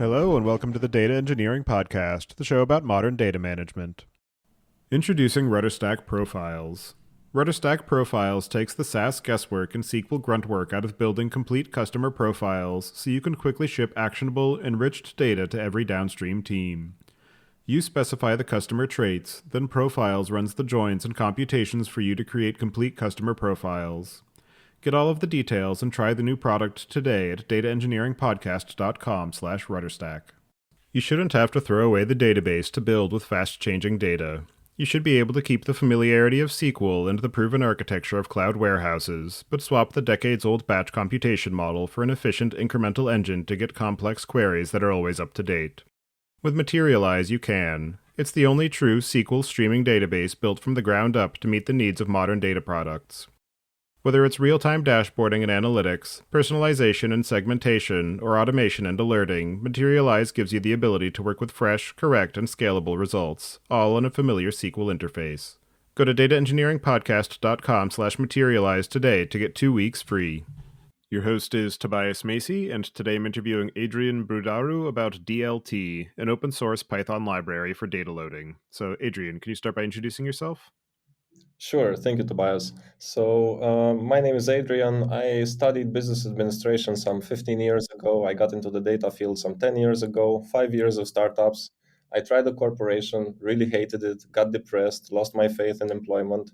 Hello, and welcome to the Data Engineering Podcast, the show about modern data management. Introducing RudderStack Profiles. RudderStack Profiles takes the SAS guesswork and SQL gruntwork out of building complete customer profiles so you can quickly ship actionable, enriched data to every downstream team. You specify the customer traits, then Profiles runs the joins and computations for you to create complete customer profiles. Get all of the details and try the new product today at dataengineeringpodcast.com/rudderstack. You shouldn't have to throw away the database to build with fast-changing data. You should be able to keep the familiarity of SQL and the proven architecture of cloud warehouses, but swap the decades-old batch computation model for an efficient incremental engine to get complex queries that are always up to date. With Materialize, you can. It's the only true SQL streaming database built from the ground up to meet the needs of modern data products. Whether it's real-time dashboarding and analytics, personalization and segmentation, or automation and alerting, Materialize gives you the ability to work with fresh, correct, and scalable results, all on a familiar SQL interface. Go to dataengineeringpodcast.com/materialize today to get 2 weeks free. Your host is Tobias Macey, and today I'm interviewing Adrian Brudaru about DLT, an open-source Python library for data loading. So, Adrian, can you start by introducing yourself? Sure. Thank you, Tobias. My name is Adrian. I studied business administration some 15 years ago. I got into the data field some 10 years ago, 5 years of startups. I tried a corporation, really hated it, got depressed, lost my faith in employment,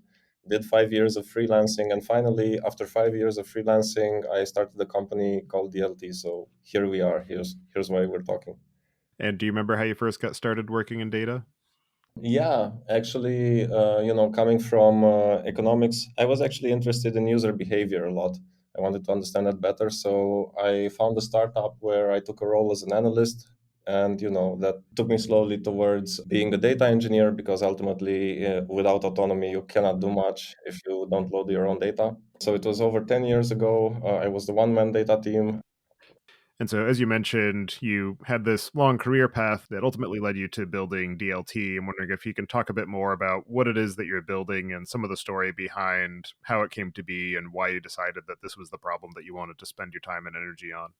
did 5 years of freelancing. And finally, after 5 years of freelancing, I started a company called DLT. So here we are. Here's why we're talking. And do you remember how you first got started working in data? Yeah, actually, coming from economics, I was actually interested in user behavior a lot. I wanted to understand that better. So I found a startup where I took a role as an analyst. And, that took me slowly towards being a data engineer because ultimately, without autonomy, you cannot do much if you don't load your own data. So it was over 10 years ago. I was the one-man data team. And so, as you mentioned, you had this long career path that ultimately led you to building DLT. I'm wondering if you can talk a bit more about what it is that you're building and some of the story behind how it came to be and why you decided that this was the problem that you wanted to spend your time and energy on.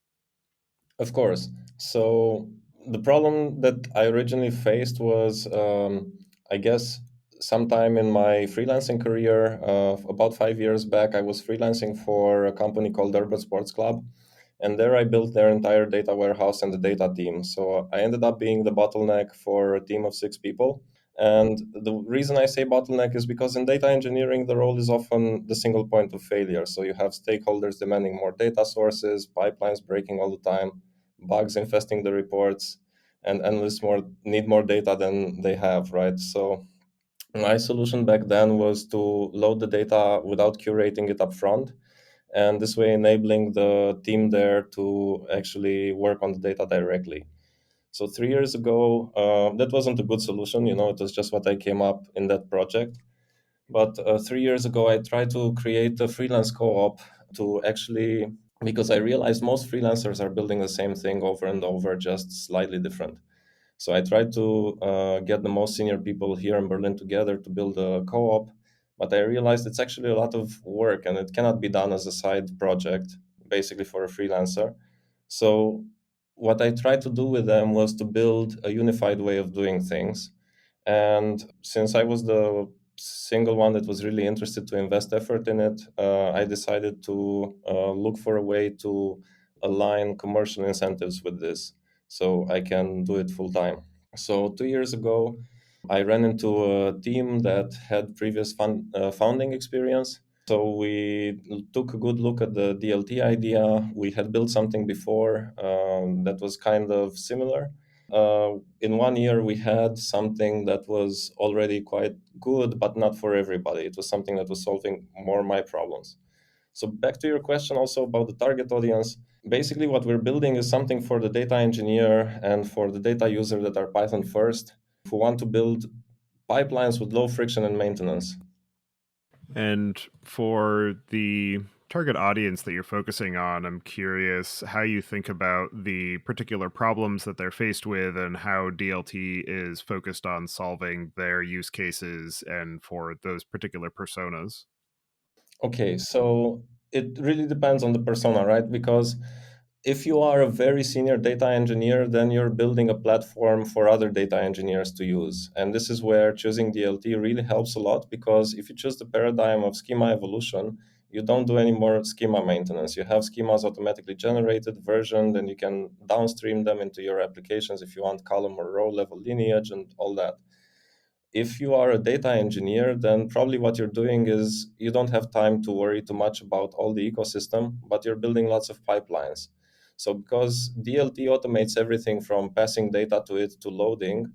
Of course. So the problem that I originally faced was, I guess, sometime in my freelancing career, about 5 years back, I was freelancing for a company called Urban Sports Club. And there I built their entire data warehouse and the data team. So I ended up being the bottleneck for a team of 6 people. And the reason I say bottleneck is because in data engineering, the role is often the single point of failure. So you have stakeholders demanding more data sources, pipelines breaking all the time, bugs infesting the reports, and analysts need more data than they have, right? So my solution back then was to load the data without curating it up front, and this way enabling the team there to actually work on the data directly. So 3 years ago, that wasn't a good solution. It was just what I came up in that project. But 3 years ago, I tried to create a freelance co-op to actually, because I realized most freelancers are building the same thing over and over, just slightly different. So I tried to get the most senior people here in Berlin together to build a co-op, but I realized it's actually a lot of work and it cannot be done as a side project, basically for a freelancer. So what I tried to do with them was to build a unified way of doing things. And since I was the single one that was really interested to invest effort in it, I decided to look for a way to align commercial incentives with this so I can do it full time. So 2 years ago, I ran into a team that had previous founding experience. So we took a good look at the DLT idea. We had built something before that was kind of similar. In 1 year, we had something that was already quite good, but not for everybody. It was something that was solving more my problems. So back to your question also about the target audience. Basically, what we're building is something for the data engineer and for the data user that are Python first, who want to build pipelines with low friction and maintenance. And for the target audience that you're focusing on, I'm curious how you think about the particular problems that they're faced with and how DLT is focused on solving their use cases and for those particular personas. Okay, so it really depends on the persona, right? Because If you are a very senior data engineer, then you're building a platform for other data engineers to use. And this is where choosing DLT really helps a lot, because if you choose the paradigm of schema evolution, you don't do any more schema maintenance. You have schemas automatically generated, versioned, and you can downstream them into your applications if you want column or row level lineage and all that. If you are a data engineer, then probably what you're doing is you don't have time to worry too much about all the ecosystem, but you're building lots of pipelines. So because DLT automates everything from passing data to it to loading,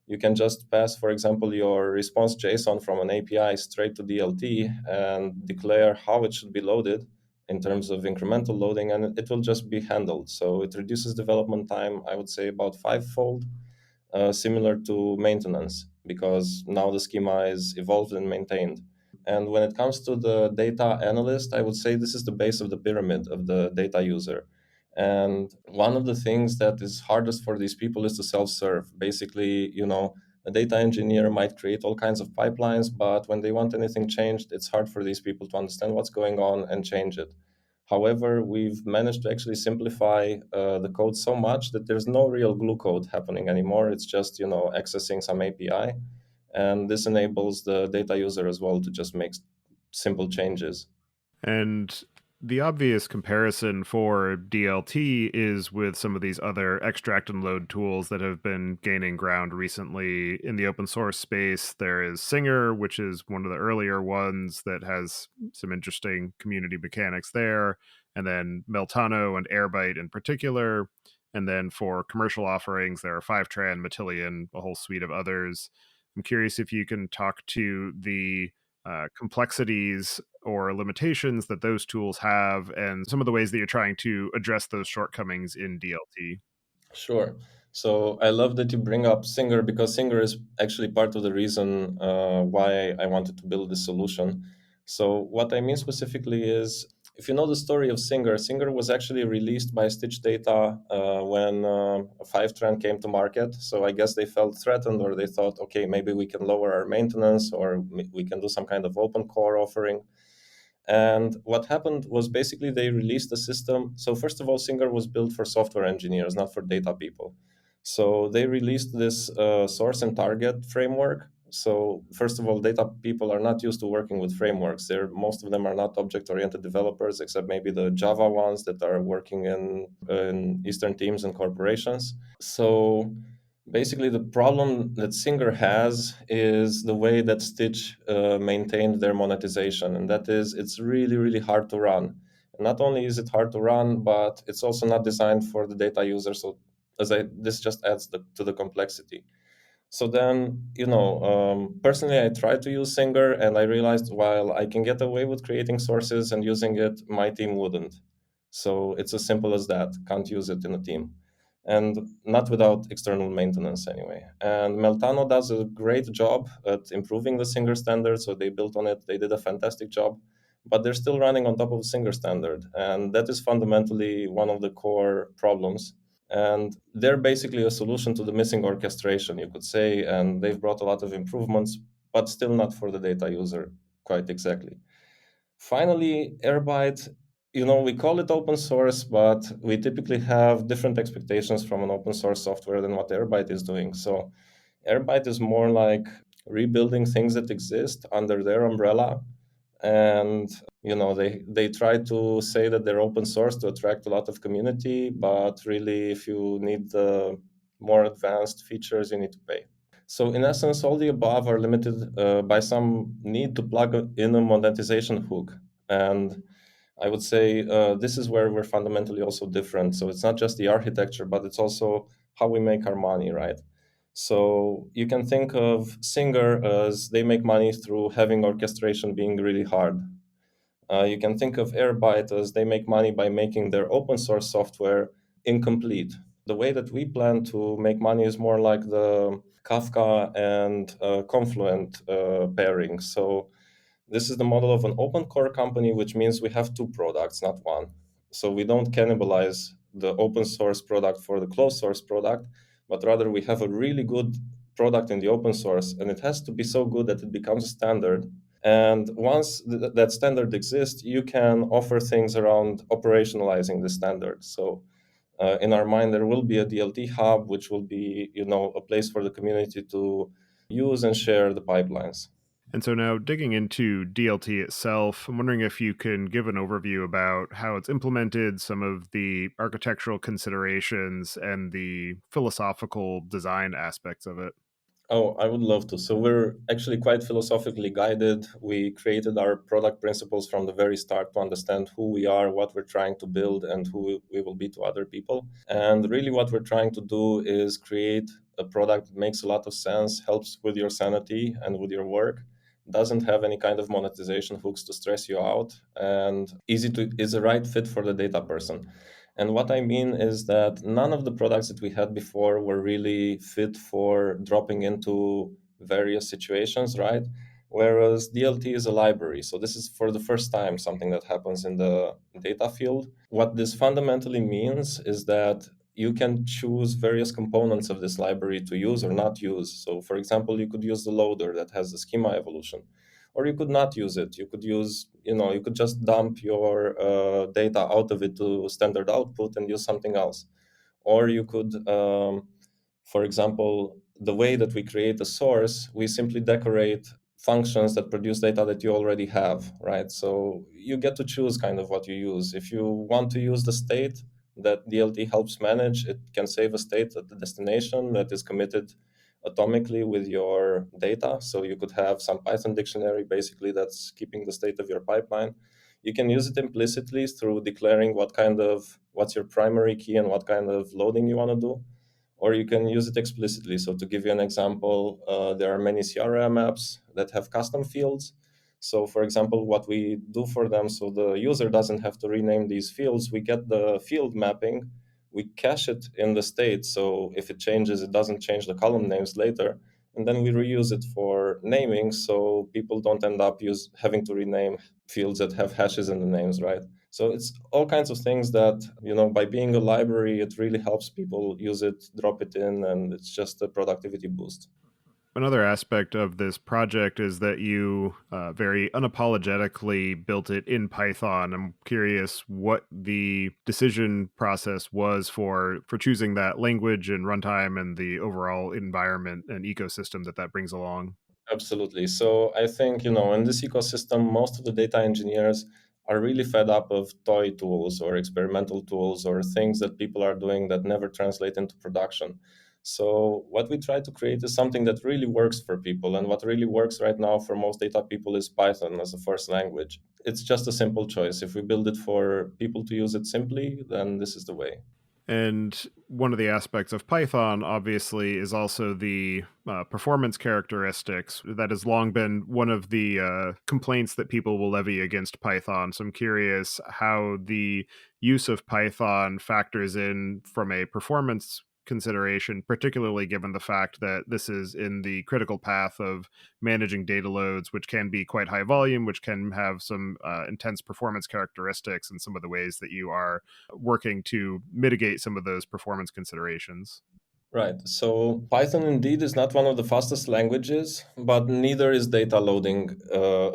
you can just pass, for example, your response JSON from an API straight to DLT and declare how it should be loaded in terms of incremental loading, and it will just be handled. So it reduces development time, I would say about fivefold, similar to maintenance, because now the schema is evolved and maintained. And when it comes to the data analyst, I would say this is the base of the pyramid of the data user. And one of the things that is hardest for these people is to self-serve. Basically, a data engineer might create all kinds of pipelines, but when they want anything changed, it's hard for these people to understand what's going on and change it. However, we've managed to actually simplify the code so much that there's no real glue code happening anymore. It's just, accessing some API. And this enables the data user as well to just make simple changes. And the obvious comparison for DLT is with some of these other extract and load tools that have been gaining ground recently in the open source space. There is Singer, which is one of the earlier ones that has some interesting community mechanics there. And then Meltano and Airbyte in particular. And then for commercial offerings, there are Fivetran, Matillion, a whole suite of others. I'm curious if you can talk to the complexities or limitations that those tools have, and some of the ways that you're trying to address those shortcomings in DLT. Sure. So I love that you bring up Singer, because Singer is actually part of the reason why I wanted to build this solution. So what I mean specifically is, if you know the story of Singer, Singer was actually released by Stitch Data when Fivetran came to market. So I guess they felt threatened, or they thought, okay, maybe we can lower our maintenance, or we can do some kind of open core offering. And what happened was basically they released the system. So first of all, Singer was built for software engineers, not for data people. So they released this source and target framework. So first of all, data people are not used to working with frameworks. Most of them are not object-oriented developers, except maybe the Java ones that are working in Eastern teams and corporations. So basically, the problem that Singer has is the way that Stitch maintained their monetization, and that is, it's really, really hard to run. And not only is it hard to run, but it's also not designed for the data user. So, this just adds to the complexity. So then, personally, I tried to use Singer, and I realized while I can get away with creating sources and using it, my team wouldn't. So it's as simple as that. Can't use it in a team. And not without external maintenance anyway. And Meltano does a great job at improving the Singer standard. So they built on it. They did a fantastic job. But they're still running on top of Singer standard. And that is fundamentally one of the core problems, and they're basically a solution to the missing orchestration, you could say, and they've brought a lot of improvements, but still not for the data user quite exactly. Finally, Airbyte, we call it open source, but we typically have different expectations from an open source software than what Airbyte is doing. So Airbyte is more like rebuilding things that exist under their umbrella, and they try to say that they're open source to attract a lot of community, but really, if you need the more advanced features, you need to pay. So in essence, all the above are limited by some need to plug in a monetization hook. And I would say this is where we're fundamentally also different. So it's not just the architecture, but it's also how we make our money, right? So you can think of Singer as they make money through having orchestration being really hard. You can think of Airbyte as they make money by making their open source software incomplete. The way that we plan to make money is more like the Kafka and Confluent pairing. So this is the model of an open core company, which means we have two products, not one. So we don't cannibalize the open source product for the closed source product, but rather we have a really good product in the open source, and it has to be so good that it becomes a standard. And once that standard exists, you can offer things around operationalizing the standard. So In our mind, there will be a DLT hub, which will be, a place for the community to use and share the pipelines. And so now digging into DLT itself, I'm wondering if you can give an overview about how it's implemented, some of the architectural considerations, and the philosophical design aspects of it. Oh, I would love to. So we're actually quite philosophically guided. We created our product principles from the very start to understand who we are, what we're trying to build, and who we will be to other people. And really, what we're trying to do is create a product that makes a lot of sense, helps with your sanity and with your work, doesn't have any kind of monetization hooks to stress you out, and is a right fit for the data person. And what I mean is that none of the products that we had before were really fit for dropping into various situations, right? Whereas DLT is a library. So this is for the first time something that happens in the data field. What this fundamentally means is that you can choose various components of this library to use or not use. So for example, you could use the loader that has the schema evolution, or you could not use it. You could use, you could just dump your data out of it to standard output and use something else. Or you could, for example, the way that we create a source, we simply decorate functions that produce data that you already have, right? So you get to choose kind of what you use. If you want to use the state that DLT helps manage, it can save a state at the destination that is committed atomically with your data. So you could have some Python dictionary basically that's keeping the state of your pipeline. You can use it implicitly through declaring what's your primary key and what kind of loading you want to do. Or you can use it explicitly. So to give you an example, there are many CRM apps that have custom fields. So for example, what we do for them, so the user doesn't have to rename these fields, we get the field mapping, we cache it in the state. So if it changes, it doesn't change the column names later. And then we reuse it for naming, so people don't end up having to rename fields that have hashes in the names, right? So it's all kinds of things that, by being a library, it really helps people use it, drop it in, and it's just a productivity boost. Another aspect of this project is that you very unapologetically built it in Python. I'm curious what the decision process was for choosing that language and runtime and the overall environment and ecosystem that brings along. Absolutely. So I think, in this ecosystem, most of the data engineers are really fed up of toy tools or experimental tools or things that people are doing that never translate into production. So what we try to create is something that really works for people. And what really works right now for most data people is Python as a first language. It's just a simple choice. If we build it for people to use it simply, then this is the way. And one of the aspects of Python, obviously, is also the performance characteristics. That has long been one of the complaints that people will levy against Python. So I'm curious how the use of Python factors in from a performance consideration, particularly given the fact that this is in the critical path of managing data loads, which can be quite high volume, which can have some intense performance characteristics, and some of the ways that you are working to mitigate some of those performance considerations. Right. So Python indeed is not one of the fastest languages, but neither is data loading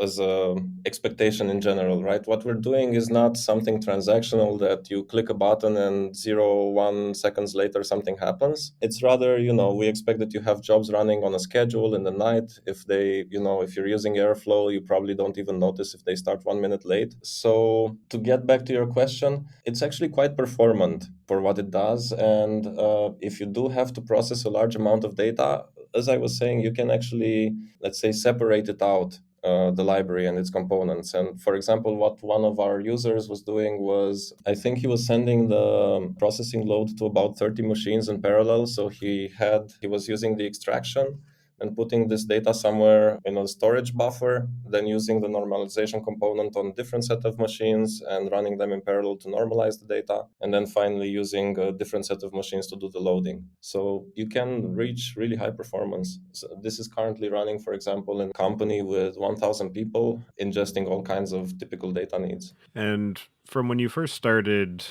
as a expectation in general, right? What we're doing is not something transactional that you click a button and 0.1 seconds later something happens. It's rather, we expect that you have jobs running on a schedule in the night. If you're using Airflow, you probably don't even notice if they start 1 minute late. So to get back to your question, it's actually quite performant for what it does. And if you do have to process a large amount of data, as I was saying, you can actually, let's say, separate it out, the library and its components. And for example, what one of our users was doing was, I think he was sending the processing load to about 30 machines in parallel. So he was using the extraction and putting this data somewhere in a storage buffer, then using the normalization component on a different set of machines and running them in parallel to normalize the data, and then finally using a different set of machines to do the loading. So you can reach really high performance. So this is currently running, for example, in a company with 1,000 people, ingesting all kinds of typical data needs. And from when you first started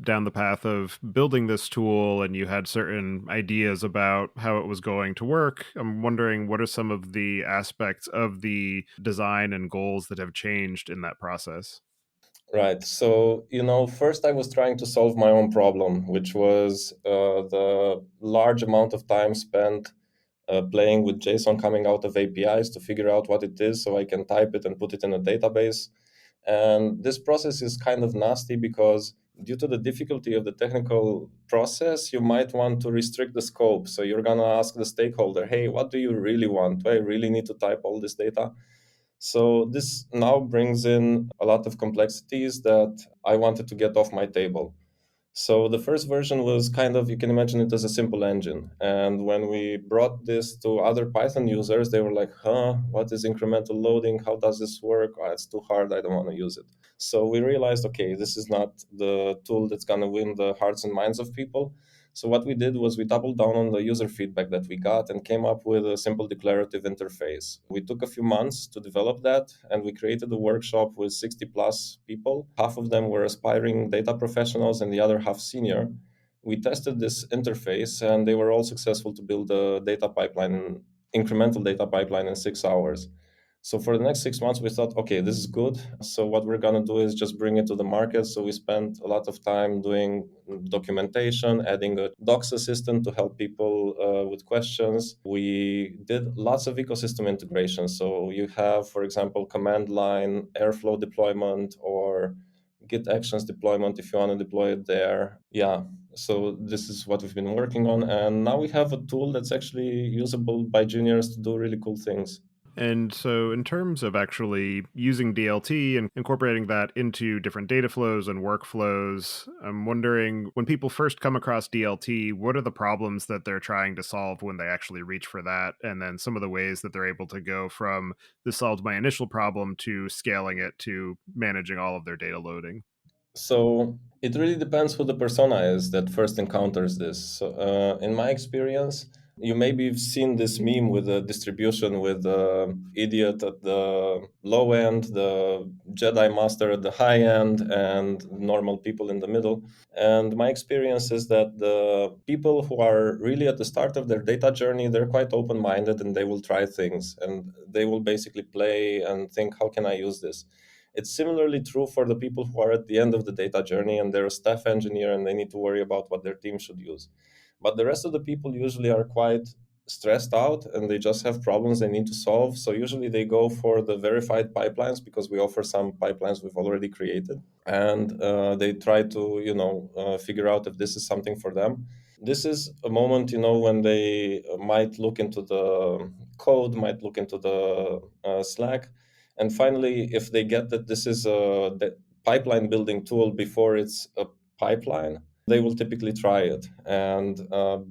down the path of building this tool and you had certain ideas about how it was going to work, I'm wondering what are some of the aspects of the design and goals that have changed in that process? Right. So, first I was trying to solve my own problem, which was the large amount of time spent playing with JSON coming out of APIs to figure out what it is so I can type it and put it in a database. And this process is kind of nasty because due to the difficulty of the technical process, you might want to restrict the scope. So you're going to ask the stakeholder, hey, what do you really want? Do I really need to type all this data? So this now brings in a lot of complexities that I wanted to get off my table. So the first version was kind of, you can imagine it as a simple engine. And when we brought this to other Python users, they were like, what is incremental loading? How does this work? Oh, it's too hard. I don't want to use it. So we realized, okay, this is not the tool that's going to win the hearts and minds of people. So what we did was we doubled down on the user feedback that we got and came up with a simple declarative interface. We took a few months to develop that, and we created a workshop with 60 plus people. Half of them were aspiring data professionals and the other half senior. We tested this interface, and they were all successful to build a data pipeline, incremental data pipeline in 6 hours. So for the next 6 months, we thought, okay, this is good. So what we're going to do is just bring it to the market. So we spent a lot of time doing documentation, adding a docs assistant to help people with questions. We did lots of ecosystem integration. So you have, for example, command line, Airflow deployment, or Git Actions deployment if you want to deploy it there. Yeah. So this is what we've been working on. And now we have a tool that's actually usable by juniors to do really cool things. And so, in terms of actually using DLT and incorporating that into different data flows and workflows, I'm wondering when people first come across DLT, what are the problems that they're trying to solve when they actually reach for that? And then some of the ways that they're able to go from this solved my initial problem to scaling it to managing all of their data loading. So it really depends who the persona is that first encounters this. So, in my experience, you maybe have seen this meme with a distribution with the idiot at the low end, the Jedi master at the high end, and normal people in the middle. And my experience is that the people who are really at the start of their data journey, they're quite open minded and they will try things and they will basically play and think, how can I use this? It's similarly true for the people who are at the end of the data journey and they're a staff engineer and they need to worry about what their team should use. But the rest of the people usually are quite stressed out and they just have problems they need to solve. So usually they go for the verified pipelines because we offer some pipelines we've already created, and they try to figure out if this is something for them. This is a moment when they might look into the code, might look into the Slack, and finally, if they get that this is the pipeline building tool before it's a pipeline, they will typically try it. And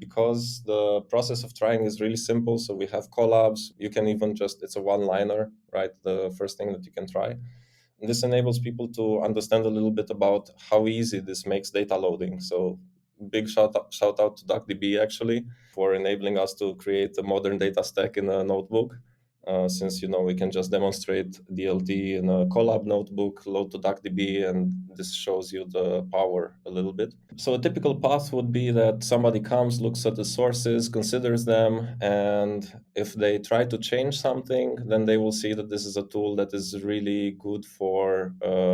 because the process of trying is really simple, so we have collabs, you can even it's a one-liner, right? The first thing that you can try. And this enables people to understand a little bit about how easy this makes data loading. So big shout out to DuckDB actually for enabling us to create a modern data stack in a notebook. Since we can just demonstrate DLT in a Colab notebook, load to DuckDB, and this shows you the power a little bit. So a typical path would be that somebody comes, looks at the sources, considers them, and if they try to change something, then they will see that this is a tool that is really good for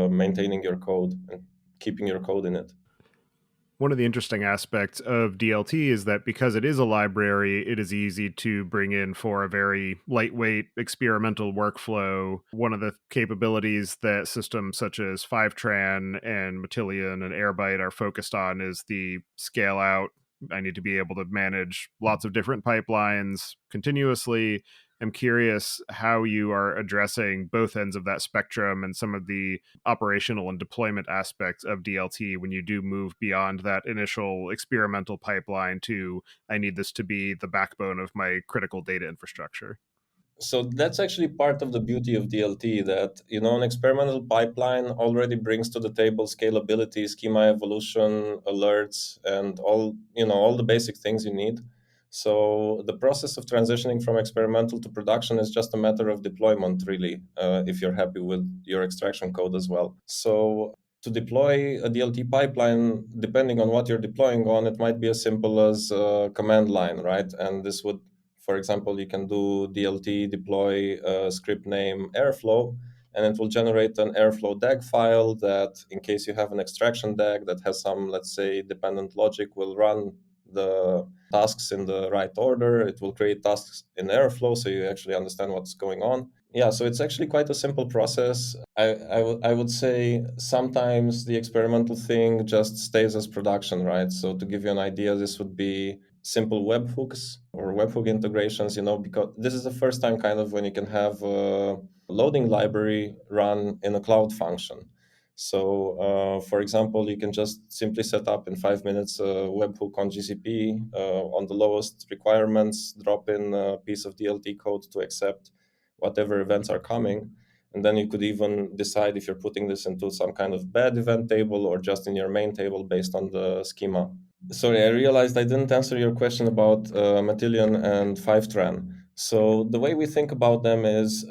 maintaining your code and keeping your code in it. One of the interesting aspects of DLT is that because it is a library, it is easy to bring in for a very lightweight experimental workflow. One of the capabilities that systems such as Fivetran and Matillion and Airbyte are focused on is the scale out. I need to be able to manage lots of different pipelines continuously. I'm curious how you are addressing both ends of that spectrum and some of the operational and deployment aspects of DLT when you do move beyond that initial experimental pipeline to I need this to be the backbone of my critical data infrastructure. So that's actually part of the beauty of DLT, that an experimental pipeline already brings to the table scalability, schema evolution, alerts, and all the basic things you need. So the process of transitioning from experimental to production is just a matter of deployment, really, if you're happy with your extraction code as well. So to deploy a DLT pipeline, depending on what you're deploying on, it might be as simple as a command line, right? And this would, for example, you can do DLT deploy script name Airflow, and it will generate an Airflow DAG file that, in case you have an extraction DAG that has some, let's say, dependent logic, will run the tasks in the right order. It will create tasks in Airflow so you actually understand what's going on. Yeah, so it's actually quite a simple process. I would say sometimes the experimental thing just stays as production, right? So to give you an idea, this would be simple webhooks or webhook integrations, because this is the first time kind of when you can have a loading library run in a cloud function. So, for example, you can just simply set up in 5 minutes a webhook on GCP on the lowest requirements, drop in a piece of DLT code to accept whatever events are coming. And then you could even decide if you're putting this into some kind of bad event table or just in your main table based on the schema. Sorry, I realized I didn't answer your question about Matillion and Fivetran. So the way we think about them is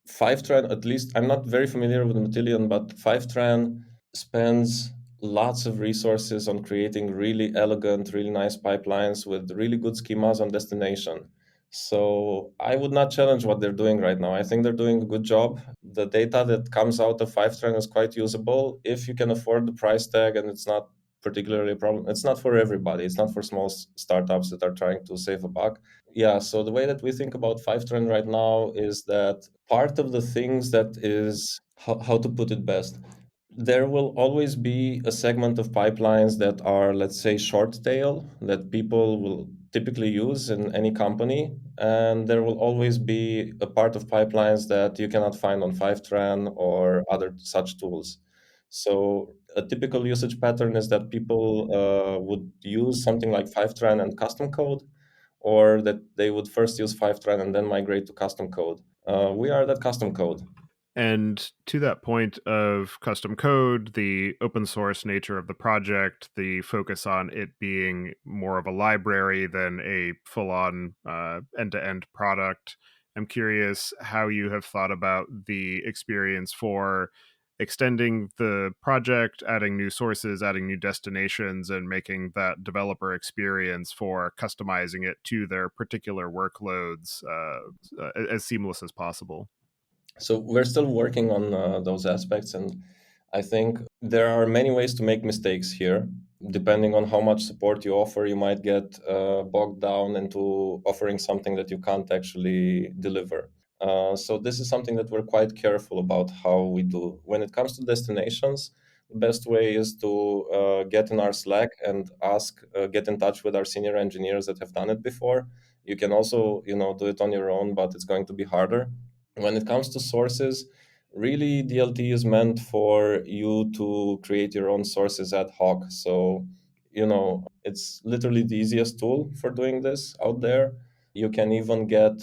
Fivetran, at least I'm not very familiar with Matillion, but Fivetran spends lots of resources on creating really elegant, really nice pipelines with really good schemas on destination. So I would not challenge what they're doing right now. I think they're doing a good job. The data that comes out of Fivetran is quite usable if you can afford the price tag and it's not particularly a problem. It's not for everybody. It's not for small startups that are trying to save a buck. Yeah, so the way that we think about Fivetran right now is that part of the things that is, how to put it best, there will always be a segment of pipelines that are, let's say, short tail that people will typically use in any company. And there will always be a part of pipelines that you cannot find on Fivetran or other such tools. So a typical usage pattern is that people would use something like Fivetran and custom code, or that they would first use Fivetran and then migrate to custom code. We are that custom code. And to that point of custom code, the open source nature of the project, the focus on it being more of a library than a full on end to end product, I'm curious how you have thought about the experience for extending the project, adding new sources, adding new destinations, and making that developer experience for customizing it to their particular workloads as seamless as possible. So we're still working on those aspects, and I think there are many ways to make mistakes here. Depending on how much support you offer, you might get bogged down into offering something that you can't actually deliver. So this is something that we're quite careful about how we do. When it comes to destinations, the best way is to get in our Slack and get in touch with our senior engineers that have done it before. You can also, do it on your own, but it's going to be harder. When it comes to sources, really DLT is meant for you to create your own sources ad hoc. So, it's literally the easiest tool for doing this out there. You can even get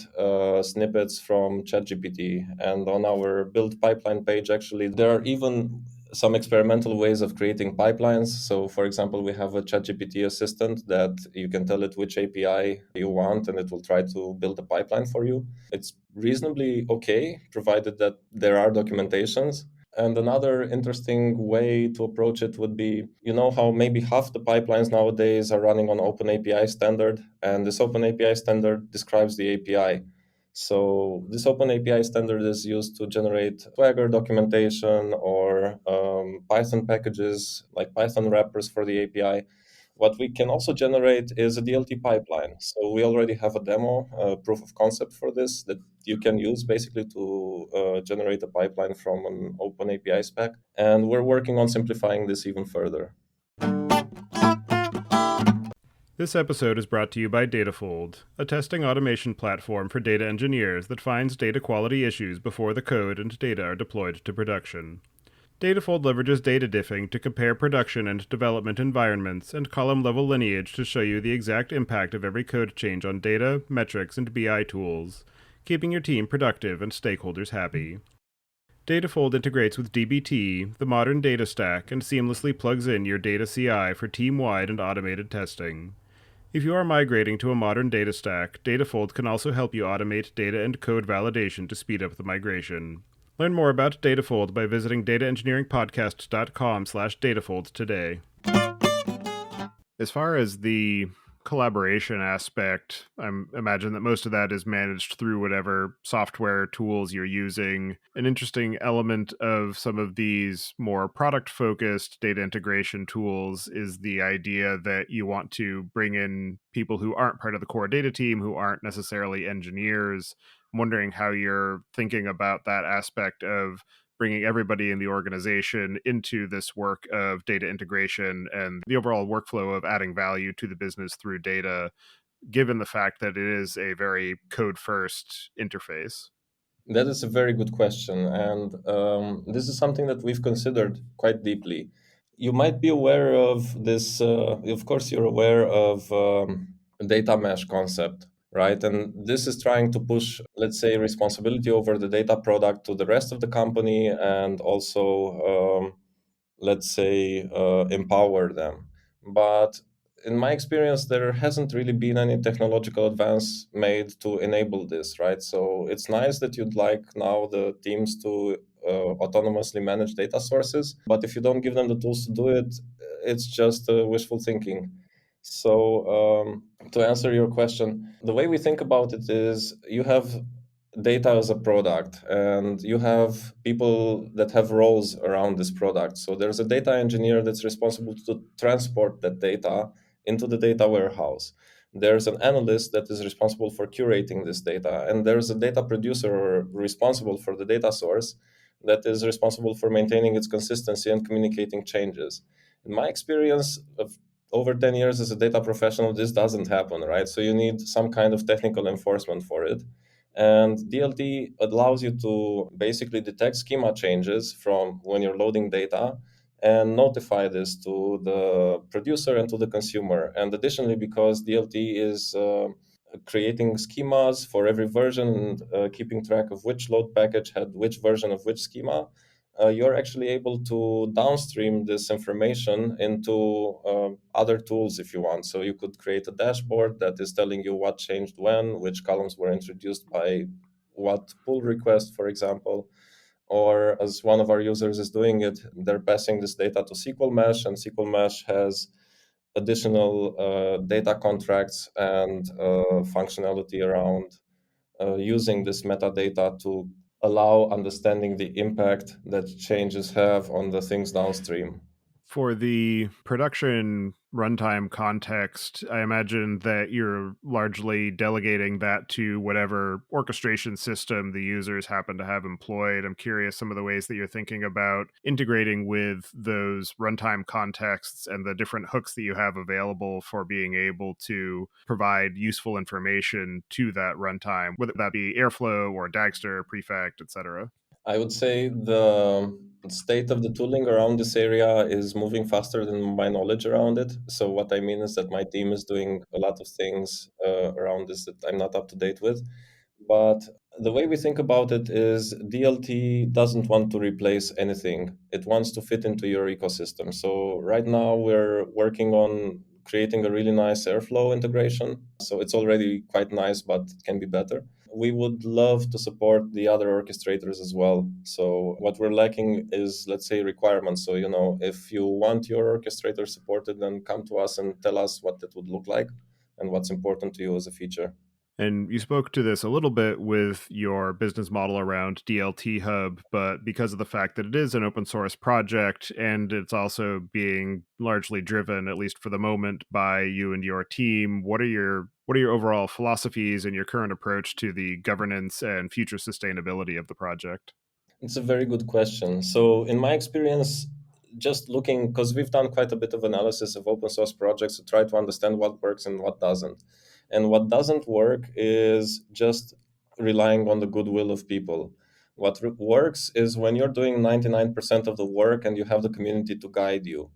snippets from ChatGPT. And on our build pipeline page, actually, there are even some experimental ways of creating pipelines. So, for example, we have a ChatGPT assistant that you can tell it which API you want, and it will try to build a pipeline for you. It's reasonably okay, provided that there are documentations. And another interesting way to approach it would be, how maybe half the pipelines nowadays are running on OpenAPI standard, and this OpenAPI standard describes the API. So this OpenAPI standard is used to generate Swagger documentation or Python packages like Python wrappers for the API. What we can also generate is a DLT pipeline. So we already have a demo, proof of concept for this that you can use basically to generate a pipeline from an open API spec. And we're working on simplifying this even further. This episode is brought to you by Datafold, a testing automation platform for data engineers that finds data quality issues before the code and data are deployed to production. Datafold leverages data diffing to compare production and development environments and column-level lineage to show you the exact impact of every code change on data, metrics, and BI tools, keeping your team productive and stakeholders happy. Datafold integrates with dbt, the modern data stack, and seamlessly plugs in your data CI for team-wide and automated testing. If you are migrating to a modern data stack, Datafold can also help you automate data and code validation to speed up the migration. Learn more about Datafold by visiting dataengineeringpodcast.com/Datafold today. As far as the collaboration aspect, I imagine that most of that is managed through whatever software tools you're using. An interesting element of some of these more product focused data integration tools is the idea that you want to bring in people who aren't part of the core data team, who aren't necessarily engineers. I'm wondering how you're thinking about that aspect of bringing everybody in the organization into this work of data integration and the overall workflow of adding value to the business through data, given the fact that it is a very code first interface. That is a very good question, and this is something that we've considered quite deeply. You might be aware of this. Of course, you're aware of data mesh concept, right? And this is trying to push, let's say, responsibility over the data product to the rest of the company, and also, let's say, empower them. But in my experience, there hasn't really been any technological advance made to enable this, right? So it's nice that you'd like now the teams to autonomously manage data sources, but if you don't give them the tools to do it, it's just wishful thinking. So to answer your question, the way we think about it is you have data as a product and you have people that have roles around this product. So there's a data engineer that's responsible to transport that data into the data warehouse. There's an analyst that is responsible for curating this data, and there's a data producer responsible for the data source that is responsible for maintaining its consistency and communicating changes. In my experience of over 10 years as a data professional, this doesn't happen, right? So you need some kind of technical enforcement for it. And DLT allows you to basically detect schema changes from when you're loading data and notify this to the producer and to the consumer. And additionally, because DLT is creating schemas for every version and keeping track of which load package had which version of which schema, you're actually able to downstream this information into other tools if you want. So you could create a dashboard that is telling you what changed when, which columns were introduced by what pull request, for example. Or as one of our users is doing it, they're passing this data to SQL Mesh, and SQL Mesh has additional data contracts and functionality around using this metadata to allow understanding the impact that changes have on the things downstream. For the production runtime context, I imagine that you're largely delegating that to whatever orchestration system the users happen to have employed. I'm curious some of the ways that you're thinking about integrating with those runtime contexts and the different hooks that you have available for being able to provide useful information to that runtime, whether that be Airflow or Dagster, Prefect, etc. I would say the state of the tooling around this area is moving faster than my knowledge around it. So what I mean is that my team is doing a lot of things around this that I'm not up to date with. But the way we think about it is DLT doesn't want to replace anything. It wants to fit into your ecosystem. So right now we're working on creating a really nice Airflow integration. So it's already quite nice, but it can be better. We would love to support the other orchestrators as well. So what we're lacking is, let's say, requirements. So, if you want your orchestrator supported, then come to us and tell us what that would look like and what's important to you as a feature. And you spoke to this a little bit with your business model around DLT Hub, but because of the fact that it is an open source project and it's also being largely driven, at least for the moment, by you and your team, what are your overall philosophies and your current approach to the governance and future sustainability of the project? It's a very good question. So, in my experience, just looking, because we've done quite a bit of analysis of open source projects to try to understand what works and what doesn't. And what doesn't work is just relying on the goodwill of people. What works is when you're doing 99% of the work and you have the community to guide you.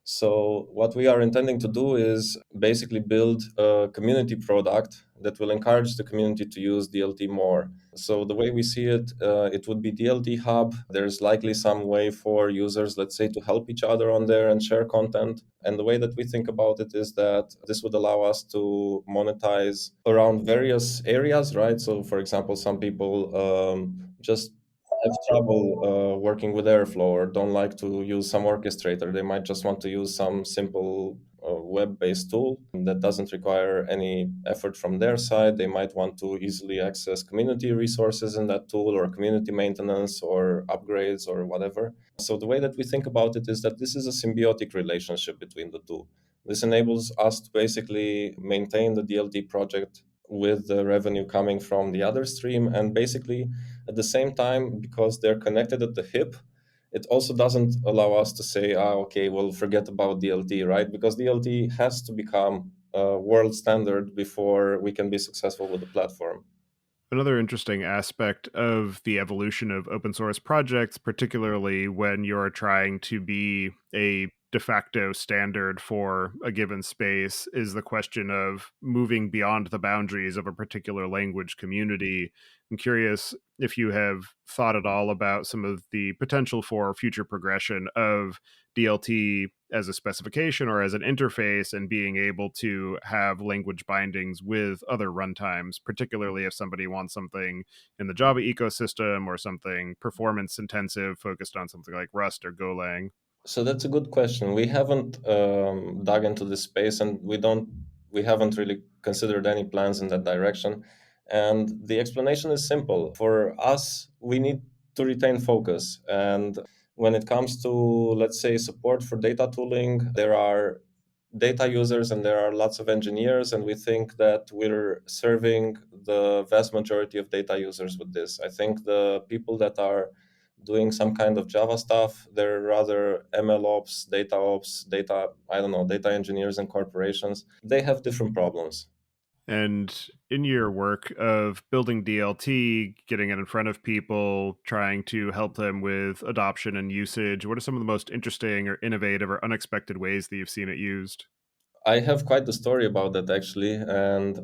So, what we are intending to do is basically build a community product that will encourage the community to use DLT more. So the way we see it, it would be DLT Hub. There's likely some way for users, let's say, to help each other on there and share content. And the way that we think about it is that this would allow us to monetize around various areas, right? So, for example, some people just have trouble working with Airflow or don't like to use some orchestrator. They might just want to use some simple web-based tool that doesn't require any effort from their side. They might want to easily access community resources in that tool, or community maintenance or upgrades or whatever. So the way that we think about it is that this is a symbiotic relationship between the two. This enables us to basically maintain the DLT project with the revenue coming from the other stream. And basically, at the same time, because they're connected at the hip, it also doesn't allow us to say, okay, well, forget about DLT, right? Because DLT has to become a world standard before we can be successful with the platform. Another interesting aspect of the evolution of open source projects, particularly when you're trying to be a de facto standard for a given space, is the question of moving beyond the boundaries of a particular language community. I'm curious if you have thought at all about some of the potential for future progression of DLT as a specification or as an interface, and being able to have language bindings with other runtimes, particularly if somebody wants something in the Java ecosystem or something performance intensive focused on something like Rust or Golang. So that's a good question. We haven't dug into this space, and we haven't really considered any plans in that direction. And the explanation is simple. For us, we need to retain focus. And when it comes to, let's say, support for data tooling, there are data users and there are lots of engineers, and we think that we're serving the vast majority of data users with this. I think the people that are doing some kind of Java stuff, they're rather ML ops, data ops, I don't know, data engineers and corporations. They have different problems. And in your work of building DLT, getting it in front of people, trying to help them with adoption and usage, what are some of the most interesting or innovative or unexpected ways that you've seen it used? I have quite the story about that actually. And,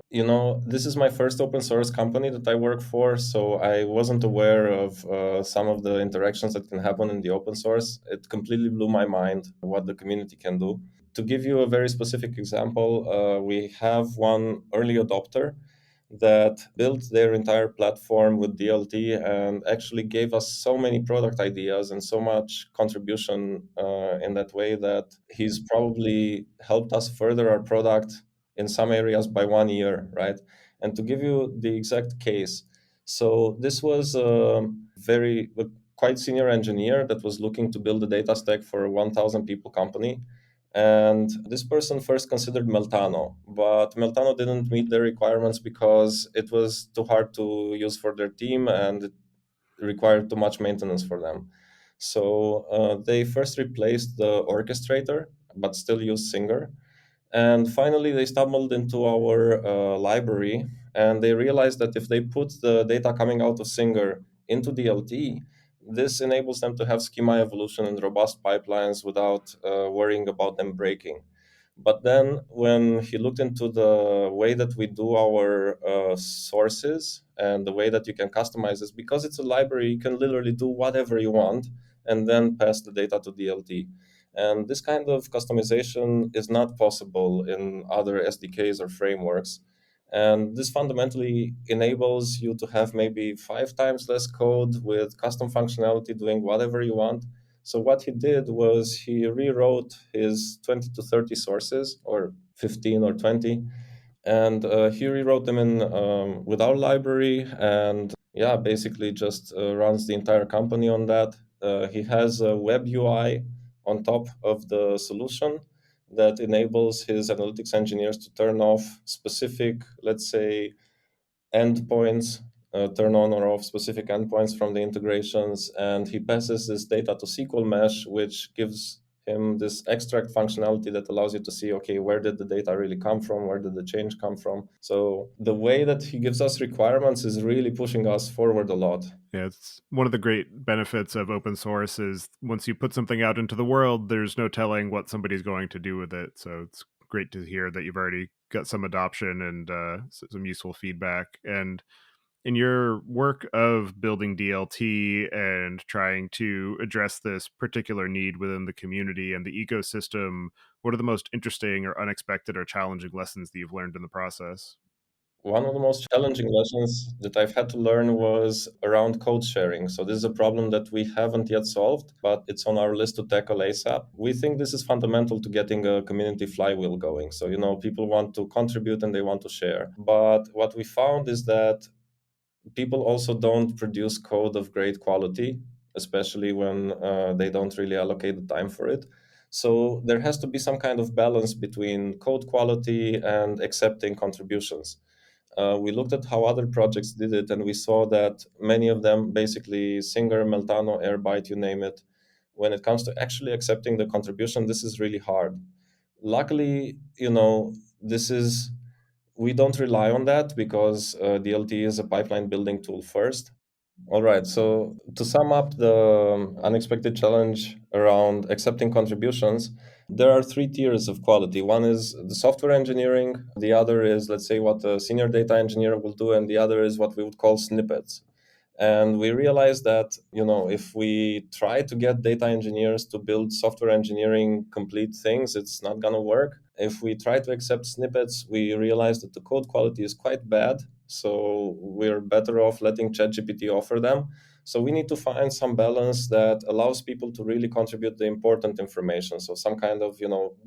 this is my first open source company that I work for. So I wasn't aware of some of the interactions that can happen in the open source. It completely blew my mind what the community can do. To give you a very specific example, we have one early adopter that built their entire platform with DLT and actually gave us so many product ideas and so much contribution in that way that he's probably helped us further our product in some areas by 1 year, right? And to give you the exact case, so this was a quite senior engineer that was looking to build a data stack for a 1,000 people company. And this person first considered Meltano, but Meltano didn't meet their requirements because it was too hard to use for their team and it required too much maintenance for them. So they first replaced the orchestrator, but still used Singer. And finally, they stumbled into our library and they realized that if they put the data coming out of Singer into DLT, this enables them to have schema evolution and robust pipelines without worrying about them breaking. But then, when he looked into the way that we do our sources and the way that you can customize this, because it's a library, you can literally do whatever you want and then pass the data to DLT. And this kind of customization is not possible in other SDKs or frameworks. And this fundamentally enables you to have maybe 5 times less code with custom functionality doing whatever you want. So what he did was he rewrote his 20 to 30 sources, or 15 or 20, and he rewrote them in with our library, and yeah, basically just runs the entire company on that. He has a web UI on top of the solution that enables his analytics engineers to turn off specific, let's say, endpoints, turn on or off specific endpoints from the integrations, and he passes this data to SQL Mesh, which gives him this extract functionality that allows you to see, okay, where did the data really come from? Where did the change come from? So the way that he gives us requirements is really pushing us forward a lot. Yeah, it's one of the great benefits of open source is once you put something out into the world, there's no telling what somebody's going to do with it. So it's great to hear that you've already got some adoption and some useful feedback. And in your work of building DLT and trying to address this particular need within the community and the ecosystem, what are the most interesting or unexpected or challenging lessons that you've learned in the process? One of the most challenging lessons that I've had to learn was around code sharing. So, this is a problem that we haven't yet solved, but it's on our list to tackle ASAP. We think this is fundamental to getting a community flywheel going. So, people want to contribute and they want to share. But what we found is that people also don't produce code of great quality, especially when they don't really allocate the time for it. So there has to be some kind of balance between code quality and accepting contributions. We looked at how other projects did it, and we saw that many of them, basically Singer, Meltano, Airbyte, you name it, when it comes to actually accepting the contribution, this is really hard. Luckily, this is we don't rely on that because DLT is a pipeline building tool first. All right. So to sum up the unexpected challenge around accepting contributions, there are three tiers of quality. One is the software engineering. The other is, let's say, what a senior data engineer will do, and the other is what we would call snippets. And we realized that, if we try to get data engineers to build software engineering complete things, it's not going to work. If we try to accept snippets, we realize that the code quality is quite bad. So we're better off letting ChatGPT offer them. So we need to find some balance that allows people to really contribute the important information. So some kind of,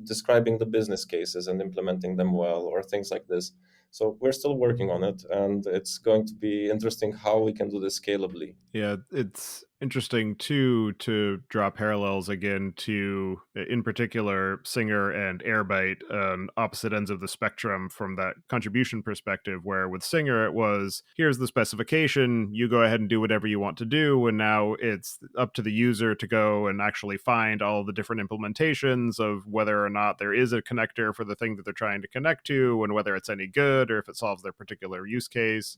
describing the business cases and implementing them well, or things like this. So we're still working on it, and it's going to be interesting how we can do this scalably. Yeah, it's interesting too to draw parallels again to, in particular, Singer and Airbyte on opposite ends of the spectrum from that contribution perspective. Where with Singer, it was here's the specification, you go ahead and do whatever you want to do, and now it's up to the user to go and actually find all the different implementations of whether or not there is a connector for the thing that they're trying to connect to, and whether it's any good or if it solves their particular use case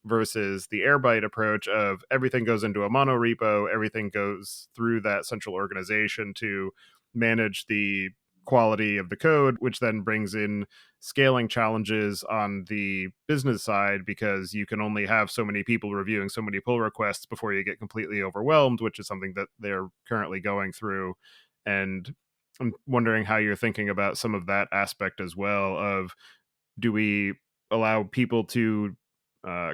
versus the Airbyte approach of everything goes into a mono repo, everything goes through that central organization to manage the quality of the code, which then brings in scaling challenges on the business side because you can only have so many people reviewing so many pull requests before you get completely overwhelmed, which is something that they're currently going through. And I'm wondering how you're thinking about some of that aspect as well of do we allow people to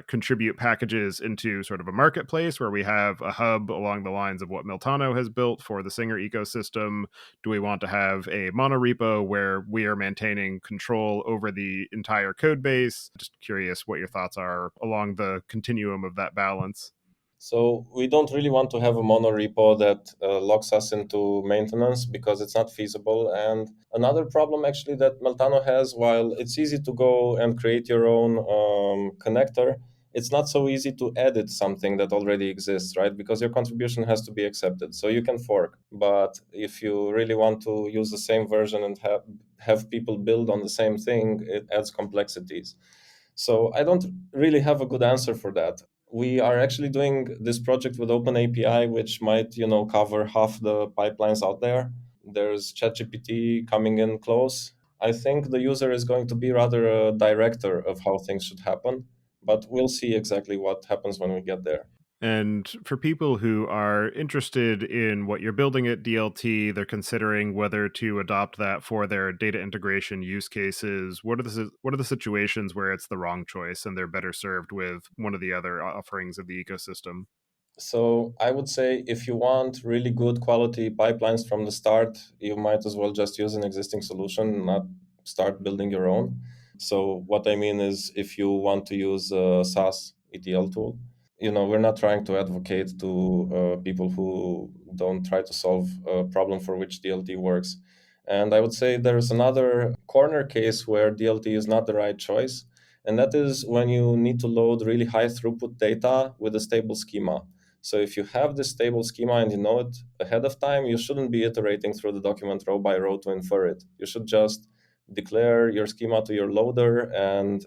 contribute packages into sort of a marketplace where we have a hub along the lines of what Miltano has built for the Singer ecosystem? Do we want to have a monorepo where we are maintaining control over the entire code base? Just curious what your thoughts are along the continuum of that balance. So we don't really want to have a mono repo that locks us into maintenance because it's not feasible. And another problem actually that Meltano has, while it's easy to go and create your own connector, it's not so easy to edit something that already exists, right? Because your contribution has to be accepted. So you can fork, but if you really want to use the same version and have people build on the same thing, it adds complexities. So I don't really have a good answer for that. We are actually doing this project with OpenAPI, which might, cover half the pipelines out there. There's ChatGPT coming in close. I think the user is going to be rather a director of how things should happen, but we'll see exactly what happens when we get there. And for people who are interested in what you're building at DLT, they're considering whether to adopt that for their data integration use cases. What are the situations where it's the wrong choice and they're better served with one of the other offerings of the ecosystem? So I would say if you want really good quality pipelines from the start, you might as well just use an existing solution, not start building your own. So what I mean is if you want to use a SaaS ETL tool, we're not trying to advocate to people who don't try to solve a problem for which DLT works. And I would say there's another corner case where DLT is not the right choice, and that is when you need to load really high throughput data with a stable schema. So if you have this stable schema and you know it ahead of time, you shouldn't be iterating through the document row by row to infer it. You should just declare your schema to your loader and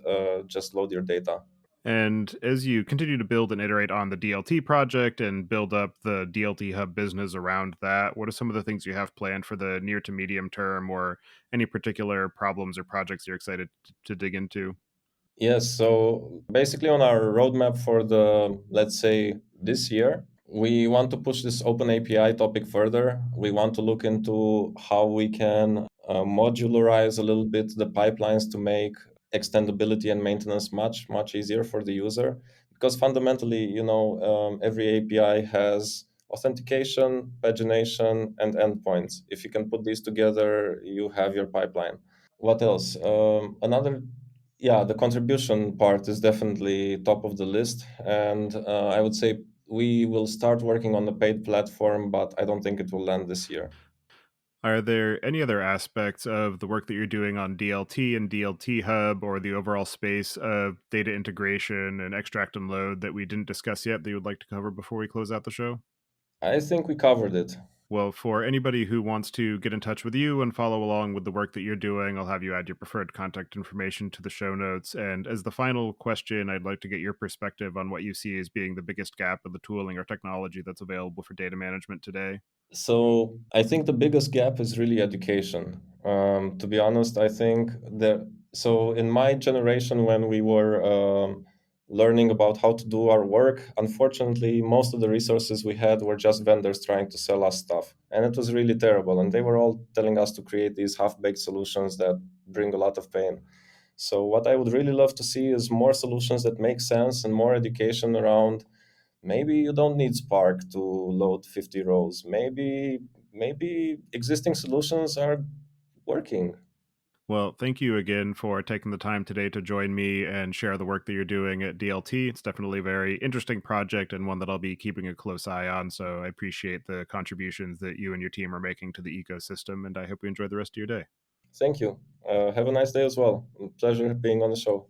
just load your data. And as you continue to build and iterate on the DLT project and build up the DLT Hub business around that, what are some of the things you have planned for the near to medium term or any particular problems or projects you're excited to dig into? Yes, so basically on our roadmap for the, let's say, this year, we want to push this open API topic further. We want to look into how we can modularize a little bit the pipelines to make extendability and maintenance much easier for the user, because fundamentally, every API has authentication, pagination, and endpoints. If you can put these together, you have your pipeline. What else? The contribution part is definitely top of the list, and I would say we will start working on the paid platform, but I don't think it will land this year. Are there any other aspects of the work that you're doing on DLT and DLT Hub, or the overall space of data integration and extract and load that we didn't discuss yet that you would like to cover before we close out the show? I think we covered it. Well, for anybody who wants to get in touch with you and follow along with the work that you're doing, I'll have you add your preferred contact information to the show notes. And as the final question, I'd like to get your perspective on what you see as being the biggest gap of the tooling or technology that's available for data management today. So I think the biggest gap is really education. To be honest, I think that so in my generation, when we were learning about how to do our work, unfortunately, most of the resources we had were just vendors trying to sell us stuff, and it was really terrible. And they were all telling us to create these half-baked solutions that bring a lot of pain. So what I would really love to see is more solutions that make sense and more education around. Maybe you don't need Spark to load 50 rows. Maybe existing solutions are working. Well, thank you again for taking the time today to join me and share the work that you're doing at DLT. It's definitely a very interesting project and one that I'll be keeping a close eye on. So I appreciate the contributions that you and your team are making to the ecosystem, and I hope you enjoy the rest of your day. Thank you. Have a nice day as well. Pleasure being on the show.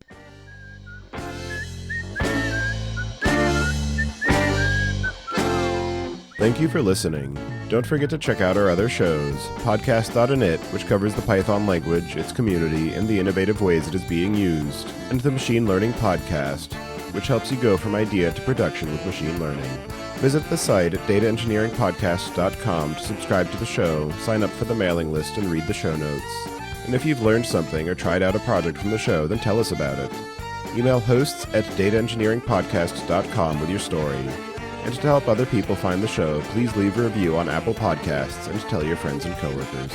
Thank you for listening. Don't forget to check out our other shows, Podcast.init, which covers the Python language, its community, and the innovative ways it is being used, and the Machine Learning Podcast, which helps you go from idea to production with machine learning. Visit the site at dataengineeringpodcast.com to subscribe to the show, sign up for the mailing list, and read the show notes. And if you've learned something or tried out a project from the show, then tell us about it. Email hosts at dataengineeringpodcast.com with your story. And to help other people find the show, please leave a review on Apple Podcasts and tell your friends and coworkers.